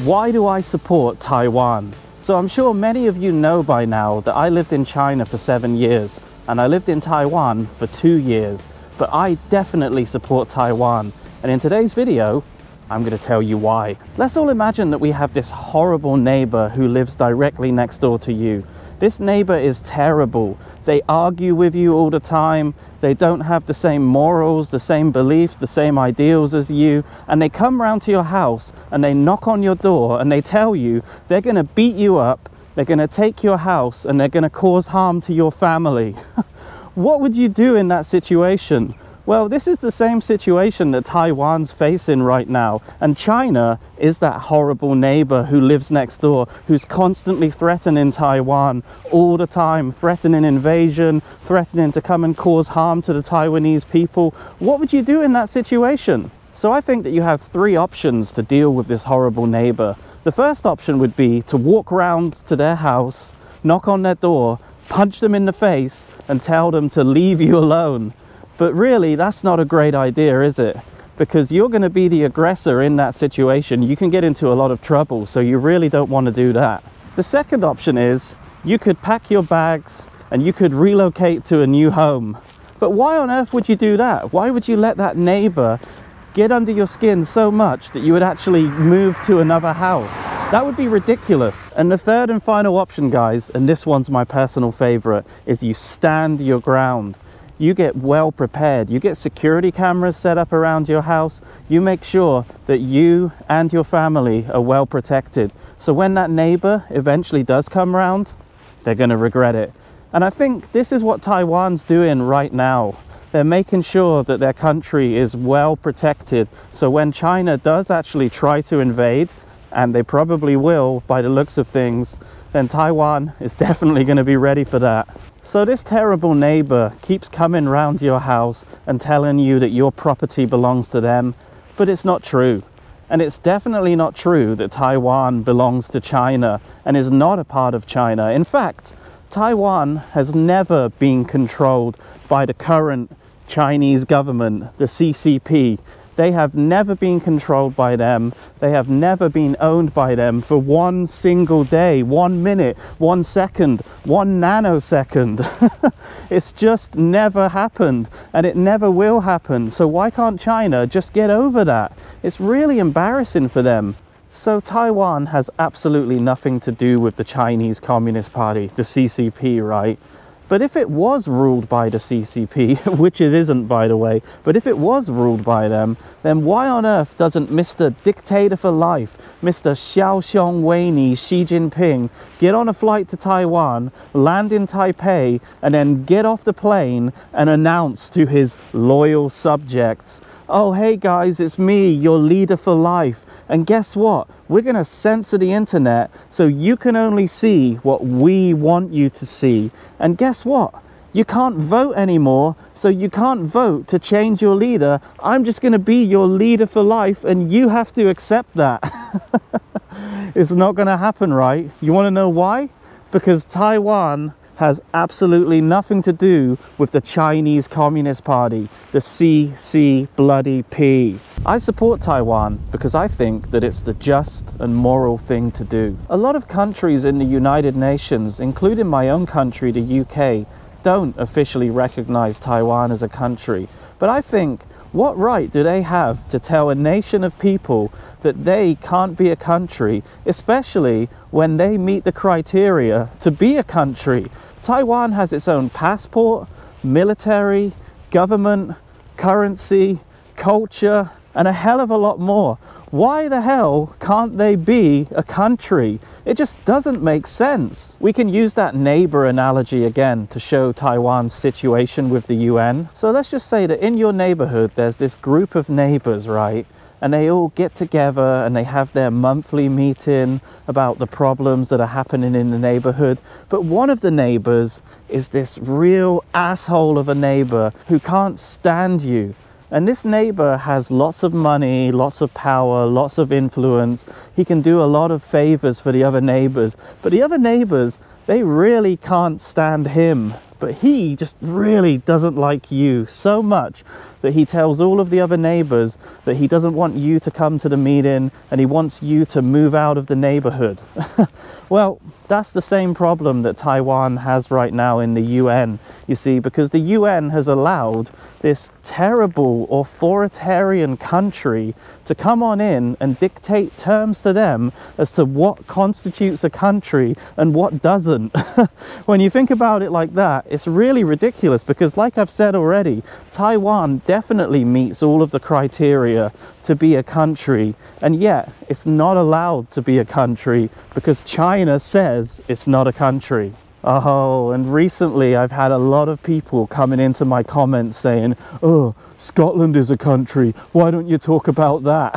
Why do I support Taiwan? So I'm sure many of you know by now that I lived in China for 7 years and I lived in Taiwan for 2 years, but I definitely support Taiwan. And in today's video, I'm going to tell you why. Let's all imagine that we have this horrible neighbor who lives directly next door to you. This neighbor is terrible. They argue with you all the time. They don't have the same morals, the same beliefs, the same ideals as you. And they come round to your house and they knock on your door and they tell you they're going to beat you up, they're going to take your house, and they're going to cause harm to your family. What would you do in that situation? Well, this is the same situation that Taiwan's facing right now, and China is that horrible neighbor who lives next door, who's constantly threatening Taiwan all the time, threatening invasion, threatening to come and cause harm to the Taiwanese people. What would you do in that situation? So I think that you have 3 options to deal with this horrible neighbor. The first option would be to walk around to their house, knock on their door, punch them in the face, and tell them to leave you alone. But really, that's not a great idea, is it? Because you're going to be the aggressor in that situation. You can get into a lot of trouble, so you really don't want to do that. The second option is you could pack your bags and you could relocate to a new home. But why on earth would you do that? Why would you let that neighbor get under your skin so much that you would actually move to another house? That would be ridiculous. And the third and final option, guys, and this one's my personal favorite, is you stand your ground. You get well prepared. You get security cameras set up around your house. You make sure that you and your family are well protected. So when that neighbor eventually does come around, they're going to regret it. And I think this is what Taiwan's doing right now. They're making sure that their country is well protected. So when China does actually try to invade, and they probably will by the looks of things, then Taiwan is definitely going to be ready for that. So this terrible neighbor keeps coming round your house and telling you that your property belongs to them, but it's not true. And it's definitely not true that Taiwan belongs to China and is not a part of China. In fact, Taiwan has never been controlled by the current Chinese government, the CCP. They have never been controlled by them. They have never been owned by them for 1 single day, 1 minute, 1 second, 1 nanosecond. It's just never happened, and it never will happen. So why can't China just get over that? It's really embarrassing for them. So Taiwan has absolutely nothing to do with the Chinese Communist Party, the CCP, right? But if it was ruled by the CCP, which it isn't, by the way, but if it was ruled by them, then why on earth doesn't Mr. Dictator for Life, Mr. Xiao Xiong Weini Xi Jinping, get on a flight to Taiwan, land in Taipei, and then get off the plane and announce to his loyal subjects, "Oh, hey guys, it's me, your leader for life. And guess what? We're going to censor the internet so you can only see what we want you to see. And guess what? You can't vote anymore, so you can't vote to change your leader. I'm just going to be your leader for life, and you have to accept that." It's not going to happen, right? You want to know why? Because Taiwan has absolutely nothing to do with the Chinese Communist Party, the CC bloody P. I support Taiwan because I think that it's the just and moral thing to do. A lot of countries in the United Nations, including my own country, the UK, don't officially recognize Taiwan as a country. But I think, what right do they have to tell a nation of people that they can't be a country, especially when they meet the criteria to be a country? Taiwan has its own passport, military, government, currency, culture, and a hell of a lot more. Why the hell can't they be a country? It just doesn't make sense. We can use that neighbor analogy again to show Taiwan's situation with the UN. So let's just say that in your neighborhood, there's this group of neighbors, right? And they all get together and they have their monthly meeting about the problems that are happening in the neighborhood. But one of the neighbors is this real asshole of a neighbor who can't stand you. And this neighbor has lots of money, lots of power, lots of influence. He can do a lot of favors for the other neighbors. But the other neighbors, they really can't stand him. but he just really doesn't like you so much that he tells all of the other neighbors that he doesn't want you to come to the meeting and he wants you to move out of the neighborhood. Well, that's the same problem that Taiwan has right now in the UN, you see, because the UN has allowed this terrible authoritarian country to come on in and dictate terms to them as to what constitutes a country and what doesn't. When you think about it like that, it's really ridiculous because, like I've said already, Taiwan definitely meets all of the criteria to be a country, and yet it's not allowed to be a country because China says it's not a country. Oh, and recently I've had a lot of people coming into my comments saying, oh, Scotland is a country, why don't you talk about that?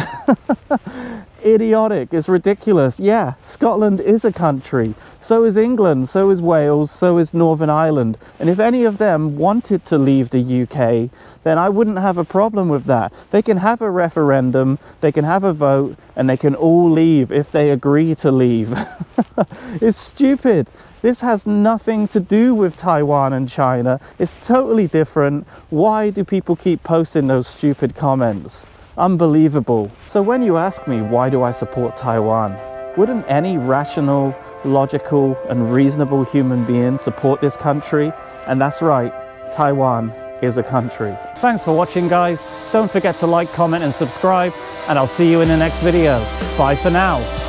Idiotic, it's ridiculous. Yeah, Scotland is a country. So is England, so is Wales, so is Northern Ireland. And if any of them wanted to leave the UK, then I wouldn't have a problem with that. They can have a referendum, they can have a vote, and they can all leave if they agree to leave. It's stupid. This has nothing to do with Taiwan and China. It's totally different. Why do people keep posting those stupid comments? Unbelievable. So when you ask me, why do I support Taiwan? Wouldn't any rational, logical, and reasonable human being support this country? And that's right, Taiwan is a country. Thanks for watching, guys. Don't forget to like, comment, and subscribe, and I'll see you in the next video. Bye for now.